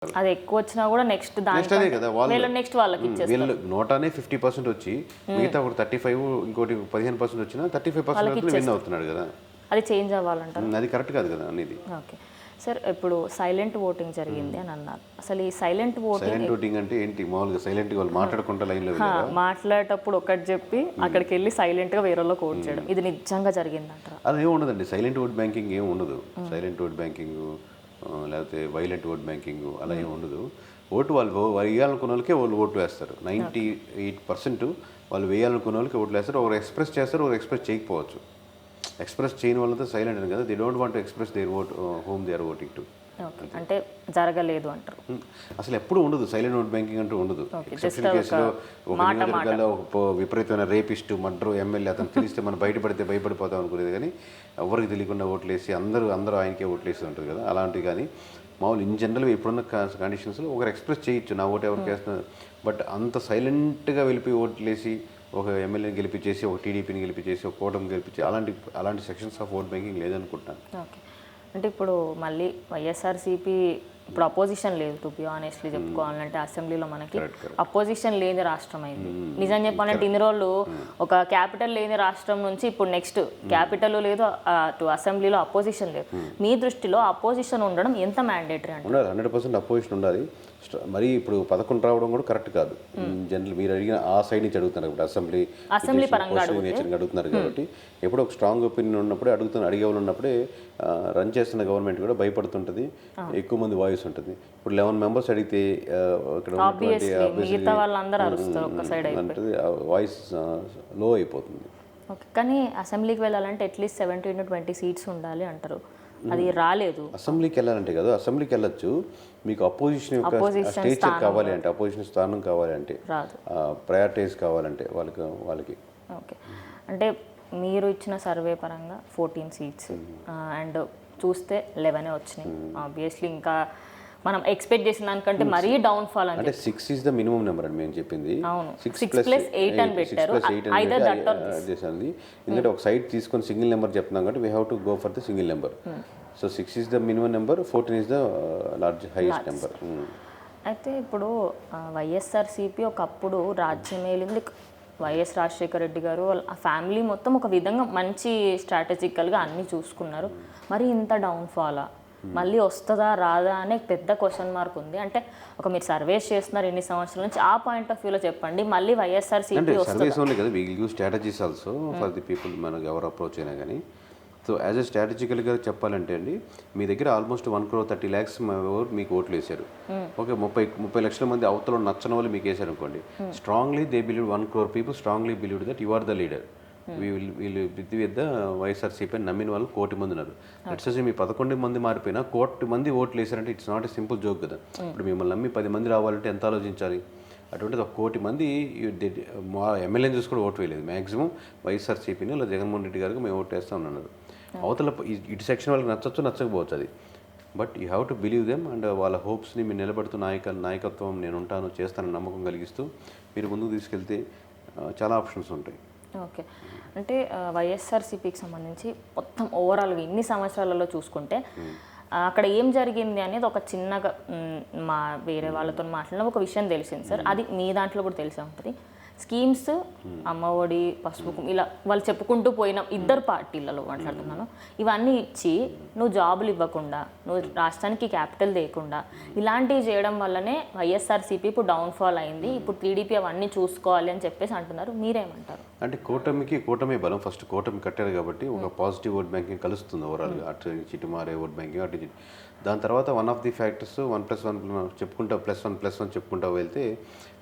అది ఎక్కువ వచ్చినా కూడా నెక్స్ట్ నెక్స్ట్ అదే కదా నెక్స్ట్ వాళ్ళకి వీళ్ళు నోటానే 50% వచ్చి మిగతా ఒక 35 ఇంకోటి 15% వచ్చినా 35% విన్ అవుతున్నాడు కదా. అది చేంజ్ అవ్వాలంటారు. అది కరెక్ట్ కాదు కదా అనేది. ఓకే సార్, ఇప్పుడు సైలెంట్ ఓటింగ్ జరిగింది అని అన్నారు. అసలు ఈ సైలెంట్ ఓటింగ్ అంటే ఏంటి? మామూలుగా సైలెంట్ వాళ్ళు మాట్లాడుకుంటా లైన్లో మాట్లాడేటప్పుడు ఒకటి చెప్పి అక్కడికి వెళ్ళి సైలెంట్ గా వేరే వాళ్ళకి ఓట్ చేయడం, ఇది నిజంగా జరిగిందంటారా? అది ఏమి ఉండదండి. సైలెంట్ ఓట్ బ్యాంకింగ్ ఏమి ఉండదు. సైలెంట్ ఓట్ బ్యాంకింగ్ లేకపోతే వైలెంట్ ఓట్ బ్యాంకింగ్ అలా ఏమి ఉండదు. ఓటు వాళ్ళు వేయాలనుకున్న వాళ్ళకే వాళ్ళు ఓటు వేస్తారు. 98% వాళ్ళు వేయాలనుకున్న వాళ్ళకి ఓట్లు వేస్తారు. ఒకరు ఎక్స్ప్రెస్ చేస్తారు, ఒకరు ఎక్స్ప్రెస్ చేయకపోవచ్చు. ఎక్స్ప్రెస్ చేయని వాళ్ళతో సైలెంట్ అని కదా. They don't want to express their vote whom they are voting to. అంటే జరగలేదు అంటారు. అసలు ఎప్పుడు ఉండదు సైలెంట్ ఓట్ బ్యాంకింగ్ అంటూ ఉండదు. ఎక్సెప్షన్ కేసులో ఒక నియోజకవర్గాల్లో ఒక విపరీతమైన రేపిస్టు మర్డర్ ఎమ్మెల్యే అతను తెలిస్తే మనం బయటపడితే భయపడిపోతాం అనుకునేది, కానీ ఎవరికి తెలియకుండా ఓట్లు వేసి అందరూ ఆయనకే ఓట్లు వేసి ఉంటుంది కదా. అలాంటివి కానీ మామూలు ఇన్ జనరల్గా ఇప్పుడున్న కండిషన్స్లో ఒకరు ఎక్స్ప్రెస్ చేయొచ్చు నా ఓటు ఎవరికి వేస్తున్నారు. బట్ అంత సైలెంట్గా వెళ్ళిపోయి ఓట్లు వేసి ఒక ఎమ్మెల్యేని గెలిపించేసి ఒక టీడీపీని గెలిపించేసి ఒక కూటమి గెలిపించి అలాంటి సెక్షన్స్ ఆఫ్ ఓట్ బ్యాంకింగ్ లేదనుకుంటున్నాను. ఓకే, అంటే ఇప్పుడు మళ్ళీ వైఎస్ఆర్సీపీ ఇప్పుడు అపోజిషన్ లేదు. టు బి ఆనెస్ట్లీ చెప్పుకోవాలంటే అసెంబ్లీలో మనకి అపోజిషన్ లేని రాష్ట్రం అయింది. నిజం చెప్పాలంటే ఇన్ని రోజులు ఒక క్యాపిటల్ లేని రాష్ట్రం నుంచి ఇప్పుడు నెక్స్ట్ క్యాపిటల్ లేదు, అటు అసెంబ్లీలో అపోజిషన్ లేదు. మీ దృష్టిలో అపోజిషన్ ఉండడం ఎంత మ్యాండేటరీ అంటే? 100% అపోజిషన్ ఉండాలి. మరి ఇప్పుడు 11 రావడం కూడా కరెక్ట్ కాదు. జనరల్ మీరు అడిగిన ఆ సైడ్ నుంచి అడుగుతున్నారు. ఇప్పుడు అసెంబ్లీ పరంగా అడుగుతున్నారు కాబట్టి ఎప్పుడు ఒక స్ట్రాంగ్ ఒపీనియన్ ఉన్నప్పుడే అడిగే వాళ్ళు ఉన్నప్పుడే రన్ చేస్తున్న గవర్నమెంట్ కూడా భయపడుతుంటుంది. ఎక్కువ మంది వాయిస్ ఉంటుంది. ఇప్పుడు 11 మెంబర్స్ అడిగితే ఇక్కడ వాయిస్ లో అయిపోతుంది. కానీ అసెంబ్లీకి వెళ్ళాలంటే అట్లీస్ట్ 17 to 20 సీట్స్ ఉండాలి అంటారు. అది రాలేదు. అసెంబ్లీకి వెళ్ళాలంటే కదా, అసెంబ్లీకి వెళ్ళొచ్చు. మీకు అపోజిషన్ యొక్క స్టేచర్ కావాలి అంటే, అపోజిషన్ స్థానం కావాలి అంటే, ప్రయారిటైజ్ కావాలంటే వాళ్ళకి ఓకే. అంటే మీరు ఇచ్చిన సర్వే పరంగా 14 సీట్స్ అండ్ చూస్తే 11 వచ్చినాయి. ఆబ్వియస్లీ ఇంకా మనం ఎక్స్పెక్ట్ చేసిన దానికంటే మరీ డౌన్ ఫాల్ అంటే 6 is the minimum number అని మేము చెప్పింది. 6+8 అని పెట్టారు. చేసింది ఎందుకంటే ఒక సైడ్ తీసుకొని సింగిల్ నెంబర్ చెప్తున్నాం కాబట్టి we have to go for the single number. So 6 is the minimum number, 14 is the highest number. అయితే ఇప్పుడు వైఎస్ఆర్సీపీ ఒకప్పుడు రాజ్యం ఏలింది. వైఎస్ రాజశేఖర రెడ్డి గారు ఆ ఫ్యామిలీ మొత్తం ఒక విధంగా మంచి స్ట్రాటజికల్గా అన్నీ చూసుకున్నారు. మరి ఇంత డౌన్ఫాలా? మళ్ళీ వస్తుందా రాదా అనే పెద్ద క్వశ్చన్ మార్క్ ఉంది. అంటే ఒక మీరు సర్వేస్ చేస్తున్నారు ఎన్ని సంవత్సరాల నుంచి, ఆ పాయింట్ ఆఫ్ వ్యూలో చెప్పండి. మళ్ళీ వైఎస్ఆర్సీపీ సర్వేస్ ఓన్లీ కదా, we use strategies also for the people. మనకు ఎవరు అప్రోచ్ అయినా కానీ సో యాజ్ ఎ స్ట్రాటజికల్గా చెప్పాలంటే అండి, మీ దగ్గర ఆల్మోస్ట్ 1,30,00,000 మీకు ఓట్లు వేశారు. ఓకే, 30 లక్షల మంది అవతల నచ్చని వాళ్ళు మీకు వేశారు అనుకోండి. Strongly they believe 1 crore people strongly believe that you are the leader. వీళ్ళు విత్ ద వైఎస్ఆర్సీపీ నమ్మిన వాళ్ళు 1 కోటి మంది ఉన్నారు. లెట్స్ సే మీ 11 మంది మారిపోయినా 1 కోటి మంది ఓట్లు వేసారంటే it's not a simple joke కదా. ఇప్పుడు మిమ్మల్ని నమ్మి 10 మంది రావాలంటే ఎంత ఆలోచించాలి? అటువంటిది 1 కోటి మంది మా ఎమ్మెల్యేని చూసి కూడా ఓటు వేయలేదు. మ్యాక్సిమం వైఎస్ఆర్సీపీని లేదా జగన్మోహన్ రెడ్డి గారికి మేము ఓటు వేస్తాం అన్నారు. అవతల ఇటు సెక్షన్ వాళ్ళకి నచ్చచ్చు నచ్చకపోవచ్చు అది. But you have to believe them and వాళ్ళ హోప్స్ని మీరు నిలబడుతూ నాయకత్వం నేను ఉంటాను చేస్తానని నమ్మకం కలిగిస్తూ మీరు ముందుకు తీసుకెళ్తే చాలా ఆప్షన్స్ ఉంటాయి. ఓకే, అంటే వైఎస్ఆర్సీపీకి సంబంధించి మొత్తం ఓవరాల్గా ఇన్ని సంవత్సరాలలో చూసుకుంటే అక్కడ ఏం జరిగింది అనేది ఒక చిన్నగా వేరే వాళ్ళతో మాట్లాడిన ఒక విషయం తెలిసింది సార్. అది మీ దాంట్లో కూడా తెలిసే ఉంటుంది. స్కీమ్స్, అమ్మఒడి, పసుపు, ఇలా వాళ్ళు చెప్పుకుంటూ పోయిన ఇద్దరు పార్టీలలో మాట్లాడుతున్నాను. ఇవన్నీ ఇచ్చి నువ్వు జాబులు ఇవ్వకుండా, నువ్వు రాష్ట్రానికి క్యాపిటల్ తేకుండా ఇలాంటివి చేయడం వల్లనే వైఎస్ఆర్సీపీ ఇప్పుడు డౌన్ఫాల్ అయింది. ఇప్పుడు టీడీపీ అవన్నీ చూసుకోవాలి అని చెప్పేసి అంటున్నారు. మీరేమంటారు? అంటే కూటమి బలం. ఫస్ట్ కూటమి కట్టారు కాబట్టి ఒక పాజిటివ్ ఓట్ బ్యాంకింగ్ కలుస్తుంది ఓవరాల్గా. అటు ఇటు మారే ఓట్ బ్యాంకింగ్ అటు. దాని తర్వాత వన్ ఆఫ్ ది ఫ్యాక్టర్స్ 1+1 చెప్పుకుంటా +1+1 చెప్పుకుంటా వెళ్తే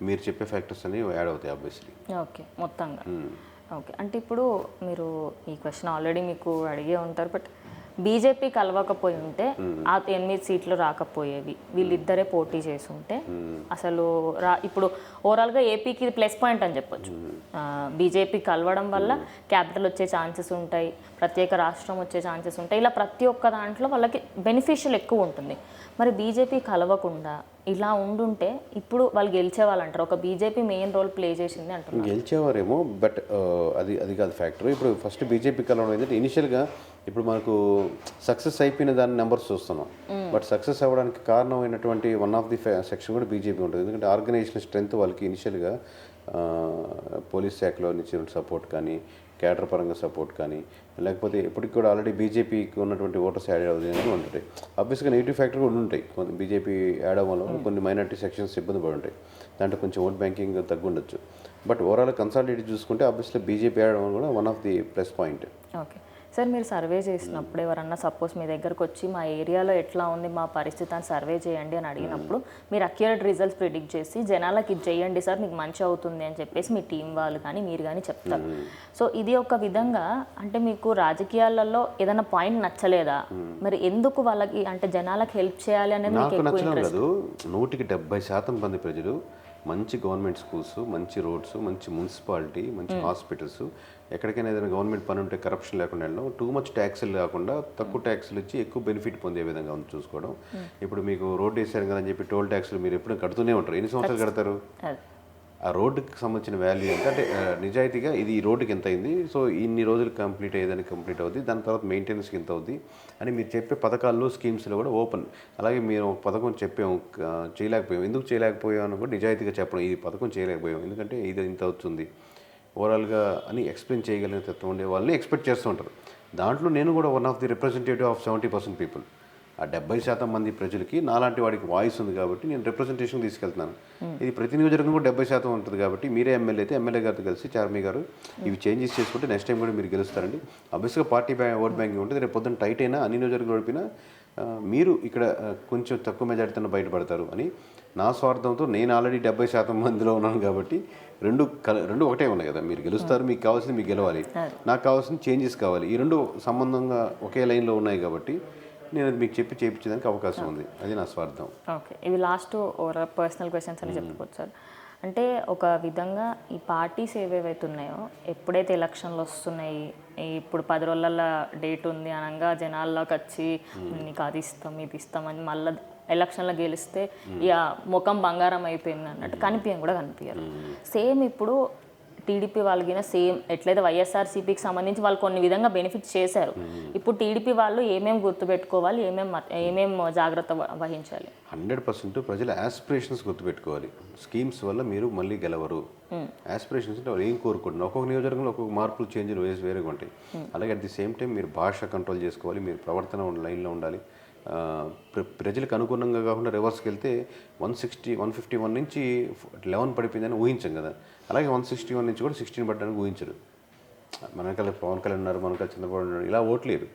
మీరు చెప్పే ఫ్యాక్టర్స్ అన్ని యాడ్ అవుతాయి ఆబ్వియస్లీ. ఓకే, మొత్తంగా ఓకే. అంటే ఇప్పుడు మీరు ఈ క్వశ్చన్ ఆల్రెడీ మీకు అడిగే ఉంటారు. బట్ బీజేపీ కలవకపోయి ఉంటే ఆ 8 సీట్లు రాకపోయేవి. వీళ్ళిద్దరే పోటీ చేసి ఉంటే అసలు ఇప్పుడు ఓవరాల్గా ఏపీకి ప్లస్ పాయింట్ అని చెప్పొచ్చు. బీజేపీ కలవడం వల్ల క్యాపిటల్ వచ్చే ఛాన్సెస్ ఉంటాయి, ప్రత్యేక రాష్ట్రం వచ్చే ఛాన్సెస్ ఉంటాయి. ఇలా ప్రతి ఒక్క దాంట్లో వాళ్ళకి బెనిఫిషియల్ ఎక్కువ ఉంటుంది. మరి బీజేపీ కలవకుండా ఇలా ఉండుంటే ఇప్పుడు వాళ్ళు గెలిచేవాళ్ళంటారు. ఒక బీజేపీ మెయిన్ రోల్ ప్లే చేసింది అంటారు. గెలిచేవారేమో, బట్ అది కాదు ఫ్యాక్టర్. ఇప్పుడు ఫస్ట్ బీజేపీ కలవడం ఏంటంటే ఇనిషియల్గా ఇప్పుడు మనకు సక్సెస్ అయిపోయిన దాని నెంబర్స్ చూస్తున్నాం, బట్ సక్సెస్ అవ్వడానికి కారణమైనటువంటి వన్ ఆఫ్ ది సెక్షన్ కూడా బీజేపీ ఉంటుంది. ఎందుకంటే ఆర్గనైజేషన్ స్ట్రెంత్ వాళ్ళకి ఇనిషియల్గా పోలీస్ శాఖలో నుంచి సపోర్ట్ కానీ, క్యాడర్ పరంగా సపోర్ట్ కానీ, లేకపోతే ఇప్పటికి కూడా ఆల్రెడీ బీజేపీకి ఉన్నటువంటి ఓటర్స్ యాడ్ అవుతాయి ఉంటాయి. ఆబ్వియస్గా నెగిటివ్ ఫ్యాక్టర్ కూడా ఉంటాయి. కొంత బీజేపీ యాడ్ అవ్వడం వల్ల కొన్ని మైనారిటీ సెక్షన్స్ ఇబ్బంది పడి ఉంటాయి, దాంట్లో కొంచెం ఓట్ బ్యాంకింగ్ తగ్గుండొచ్చు. బట్ ఓవరాల్ కన్సాలిడేట్ చూసుకుంటే ఆబ్వియస్లీ బీజేపీ యాడ్ అవ్వడం కూడా one of the plus point. Okay sir, మీరు సర్వే చేసినప్పుడు ఎవరన్నా సపోజ్ మీ దగ్గరకు వచ్చి మా ఏరియాలో ఎట్లా ఉంది మా పరిస్థితి అని సర్వే చేయండి అని అడిగినప్పుడు మీరు అక్యురేట్ రిజల్ట్స్ ప్రిడిక్ట్ చేసి జనాలకి ఇది చేయండి సార్ మీకు మంచి అవుతుంది అని చెప్పేసి మీ టీం వాళ్ళు కానీ మీరు కానీ చెప్తారు. సో ఇది ఒక విధంగా అంటే మీకు రాజకీయాలలో ఏదైనా పాయింట్ నచ్చలేదా, మరి ఎందుకు వాళ్ళకి అంటే జనాలకు హెల్ప్ చేయాలి అనేది మీకు నాకు ఎక్కువ నచ్చడం ఇంట్రెస్ట్? లేదు. 170% మంది ప్రజలు మంచి గవర్నమెంట్ స్కూల్స్, మంచి రోడ్స్, మంచి మున్సిపాలిటీ, మంచి హాస్పిటల్స్, ఎక్కడికైనా ఏదైనా గవర్నమెంట్ పని ఉంటే కరప్షన్ లేకుండా వెళ్ళడం, టూ మచ్ ట్యాక్స్లు కాకుండా తక్కువ ట్యాక్స్లు ఇచ్చి ఎక్కువ బెనిఫిట్ పొందే విధంగా ఉంది చూసుకోవడం. ఇప్పుడు మీకు రోడ్డు వేసారు కదా అని చెప్పి టోల్ ట్యాక్స్లు మీరు ఎప్పుడు కడుతూనే ఉంటారు. ఎన్ని సంవత్సరాలు కడతారు? ఆ రోడ్డుకి సంబంధించిన వాల్యూ ఎంత అంటే నిజాయితీగా ఇది ఈ రోడ్డుకి ఎంత అయింది, సో ఇన్ని రోజులు కంప్లీట్ అయ్యేదాన్ని కంప్లీట్ అవుద్ది, దాని తర్వాత మెయింటెనెన్స్కి ఎంత అవుద్ది అని మీరు చెప్పే పథకాల్లో స్కీమ్స్లో కూడా ఓపెన్. అలాగే మీరు ఒక పథకం చెప్పాము చేయలేకపోయాం, ఎందుకు చేయలేకపోయాం అని కూడా నిజాయితీగా చెప్పడం, ఈ పథకం చేయలేకపోయాం ఎందుకంటే ఇది ఇంత అవుతుంది ఓవరాల్గా అని ఎక్స్ప్లెయిన్ చేయగలిగిన తత్వం ఉండే వాళ్ళని ఎక్స్పెక్ట్ చేస్తూ ఉంటారు. దాంట్లో నేను కూడా one of the representative of 70% people. ఆ 70% మంది ప్రజలకి నాలాంటి వాడికి వాయిస్ ఉంది కాబట్టి నేను రిప్రజెంటేషన్ తీసుకెళ్తున్నాను. ఇది ప్రతి నియోజకవర్గం కూడా 70% ఉంటుంది కాబట్టి మీరే ఎమ్మెల్యే అయితే ఎమ్మెల్యే గారితో కలిసి చార్మి గారు ఇవి చేంజెస్ చేసుకుంటే నెక్స్ట్ టైం కూడా మీరు గెలుస్తారండి. అబ్వియస్గా పార్టీ ఓట్ బ్యాంకింగ్ ఉంటుంది, రేపు పొద్దున్న టైట్ అయినా అన్ని నియోజకవర్గం ఓడిపోయినా మీరు ఇక్కడ కొంచెం తక్కువ మెజారిటీతో బయటపడతారు అని నా స్వార్థంతో నేను ఆల్రెడీ 70% మందిలో ఉన్నాను కాబట్టి రెండు ఒకటే ఉన్నాయి కదా, మీరు గెలుస్తారు, మీకు కావాల్సింది మీకు గెలవాలి, నాకు కావాల్సింది చేంజెస్ కావాలి, ఈ రెండు సంబంధంగా ఒకే లైన్లో ఉన్నాయి కాబట్టి నేను అది మీకు చెప్పి చేయించడానికి అవకాశం ఉంది, అది నా స్వార్థం. ఓకే, ఇవి లాస్ట్ పర్సనల్ క్వశ్చన్స్ అని చెప్పుకోవచ్చు సార్. అంటే ఒక విధంగా ఈ పార్టీస్ ఏవేవైతే ఉన్నాయో ఎప్పుడైతే ఎలక్షన్లు వస్తున్నాయి, ఇప్పుడు 10 రోజుల డేట్ ఉంది అనగా జనాల్లోకి వచ్చి నీకు అది ఇస్తాం ఇది ఇస్తామని మళ్ళీ ఎలక్షన్లో గెలిస్తే ఇక ముఖం బంగారం అయిపోయింది అన్నట్టు కనిపించరు. సేమ్ ఇప్పుడు టీడీపీ వాళ్ళకి సేమ్ ఎట్లయితే వైఎస్ఆర్సీపీకి సంబంధించి వాళ్ళు కొన్ని విధంగా బెనిఫిట్స్ చేశారు, ఇప్పుడు టీడీపీ వాళ్ళు ఏమేమి గుర్తుపెట్టుకోవాలి, ఏమేం జాగ్రత్త వహించాలి? 100% ప్రజల ఆస్పిరేషన్స్ గుర్తుపెట్టుకోవాలి. స్కీమ్స్ వల్ల మీరు మళ్ళీ గెలవరు. ఆస్పిరేషన్స్ అంటే వాళ్ళు ఏం కోరుకుంటున్నారు, ఒక్కొక్క నియోజకవర్గంలో ఒక్కొక్క మార్పులు చేంజ్లు వేరేగా ఉంటాయి. అలాగే అట్ ది సేమ్ టైం మీరు భాష కంట్రోల్ చేసుకోవాలి, మీరు ప్రవర్తన లైన్లో ఉండాలి. ప్రజలకు అనుగుణంగా కాకుండా రివర్స్కి వెళ్తే 151 నుంచి 11 పడిపోయిందని ఊహించాం కదా, అలాగే 161 నుంచి కూడా 16 పడ్డానికి ఊహించరు. మనకల్లా పవన్ కళ్యాణ్ ఉన్నారు, మనకల్లా చంద్రబాబు ఉన్నారు, ఇలా ఓట్లేరు.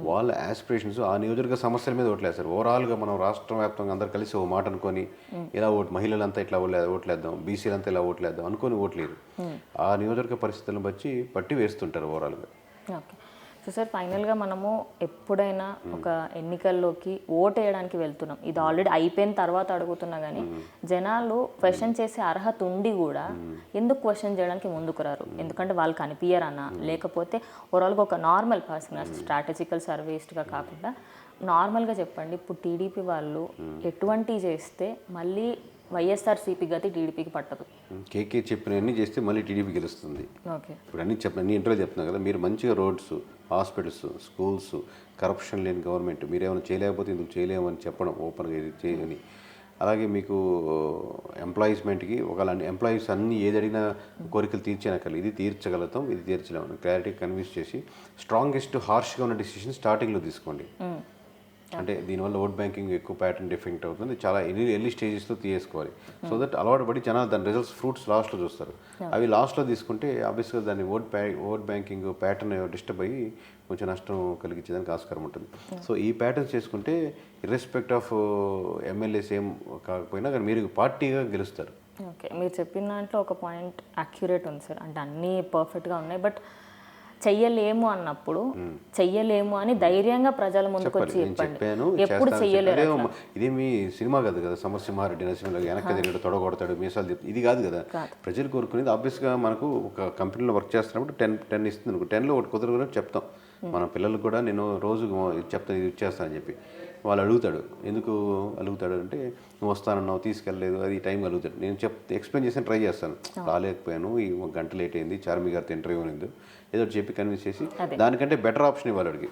వాళ్ళ ఆస్పిరేషన్స్ ఆ నియోజకవర్గ సమస్యల మీద ఓట్లేస్తారు. ఓవరాల్గా మనం రాష్ట్ర వ్యాప్తంగా అందరు కలిసి ఓ మాట అనుకొని ఇలా మహిళలంతా ఇట్లా ఓట్లేద్దాం, బీసీలంతా ఇలా ఓట్లేద్దాం అనుకొని ఓట్లేరు. ఆ నియోజకవర్గ పరిస్థితులను బట్టి వేస్తుంటారు ఓవరాల్గా. ఓకే, సో సార్ ఫైనల్గా మనము ఎప్పుడైనా ఒక ఎన్నికల్లోకి ఓట్ వేయడానికి వెళ్తున్నాం, ఇది ఆల్రెడీ అయిపోయిన తర్వాత అడుగుతున్నా కానీ జనాలు క్వశ్చన్ చేసే అర్హత ఉండి కూడా ఎందుకు క్వశ్చన్ చేయడానికి ముందుకు రారు? ఎందుకంటే వాళ్ళు కనిపించరన్నా, లేకపోతే ఓవరాల్గా ఒక నార్మల్ పర్సన్ స్ట్రాటజికల్ సర్వీస్గా కాకుండా నార్మల్గా చెప్పండి, ఇప్పుడు టీడీపీ వాళ్ళు ఎటువంటి చేస్తే మళ్ళీ వైఎస్ఆర్సీపీ గతి టీడీపీకి పట్టదు? కేకే చెప్పినవన్నీ చేస్తే మళ్ళీ టీడీపీ గెలుస్తుంది. ఓకే, ఇప్పుడు అన్ని ఇంటర్వ్యూ చెప్తున్నాను కదా, మీరు మంచిగా రోడ్స్, హాస్పిటల్స్, స్కూల్స్, కరప్షన్ లేని గవర్నమెంట్, మీరేమైనా చేయలేకపోతే ఇందుకు చేయలేమని చెప్పడం ఓపెన్గా ఇది చేయని. అలాగే మీకు ఎంప్లాయీస్మెంట్కి ఒకవేళ ఎంప్లాయీస్ అన్నీ ఏది అడిగినా కోరికలు తీర్చేనక్కర్లేదు, ఇది తీర్చగలుగుతాం, ఇది తీర్చలేము, క్లారిటీ కన్విన్స్ చేసి స్ట్రాంగెస్ట్ హార్ష్గా ఉన్న డిసిషన్ స్టార్టింగ్లో తీసుకోండి. అంటే దీనివల్ల ఓట్ బ్యాంకింగ్ ఎక్కువ ప్యాటర్న్ డిఫెక్ట్ అవుతుంది, చాలా ఎర్లీ స్టేజెస్లో తీసుకోవాలి. సో దట్ అలవాటు పడి జనాలు దాని రిజల్ట్స్ ఫ్రూట్స్ లాస్ట్లో చూస్తారు. అవి లాస్ట్లో తీసుకుంటే ఆబ్వియస్గా దాన్ని ఓట్ బ్యాంకింగ్ ప్యాటర్న్ డిస్టర్బ్ అయ్యి కొంచెం నష్టం కలిగించేదానికి ఆస్కారం ఉంటుంది. సో ఈ ప్యాటర్న్స్ చేసుకుంటే ఇర్రెస్పెక్ట్ ఆఫ్ ఎమ్మెల్యేస్ ఏం కాకపోయినా కానీ మీరు పార్టీగా గెలుస్తారు. ఓకే, మీరు చెప్పిన దాంట్లో ఒక పాయింట్ అక్యురేట్ ఉంది సార్, అంటే అన్నీ పర్ఫెక్ట్గా ఉన్నాయి, బట్ చెయ్యలేము అన్నప్పుడు చెయ్యలేము అని ధైర్యంగా ప్రజల ముందుకు వచ్చి చెప్పండి. ఎప్పుడు చెయ్యలేరు, ఇదేమి సినిమా కాదు కదా, సమరసింహారెడ్డి నరసింహ వెనక్కి తిరిగి తొడగొడతాడు మీసాలు, ఇది కాదు కదా. ప్రజలు కోరుకునేది ఆబ్వియస్గా మనకు ఒక కంపెనీలో వర్క్ చేస్తున్నప్పుడు 10 ఇస్తుంది అనుకో, 10లో ఒకటి కుదరదు చెప్తాం. మన పిల్లలకు కూడా నేను రోజు చెప్తాను ఇది ఇచ్చేస్తానని చెప్పి, వాళ్ళు అడుగుతాడు, ఎందుకు అడుగుతాడు అంటే నువ్వు వస్తానన్నావు తీసుకెళ్ళలేదు, అది టైం అడుగుతాడు. నేను ఎక్స్ప్లెయిన్ చేసి ట్రై చేస్తాను, రాలేకపోయాను, ఈ 1 గంట లేట్ అయింది, చార్మి గారితో ఇంటర్వ్యూ ఉంది, ఏదో చెప్పి కన్విన్స్ చేసి దానికంటే బెటర్ ఆప్షన్ ఇవ్వాలి అడిగి.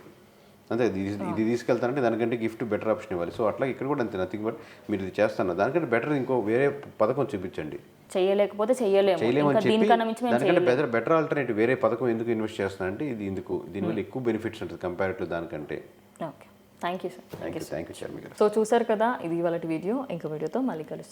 అంతే ఇది తీసుకెళ్తానంటే దానికంటే గిఫ్ట్ బెటర్ ఆప్షన్ ఇవ్వాలి. సో అట్లా ఇక్కడ కూడా అంతే, నథింగ్ బట్ మీరు ఇది చేస్తాను దానికంటే బెటర్ ఇంకో వేరే పథకం చూపించండి. చేయలేకపోతే చేయలేమని చెప్పి దానికంటే బెటర్ ఆల్టర్నేటివ్ వేరే పథకం ఎందుకు ఇన్వెస్ట్ చేస్తానంటే ఇది ఎందుకు దీనివల్ల ఎక్కువ బెనిఫిట్స్ ఉంటుంది కంపేరిటివ్ దానికంటే. Okay, thank you sir. Thank you Sharmi గారు. సో చూసారు కదా, ఇది ఇవాళ వీడియో. ఇంకో వీడియోతో మళ్ళీ కలుస్తాం.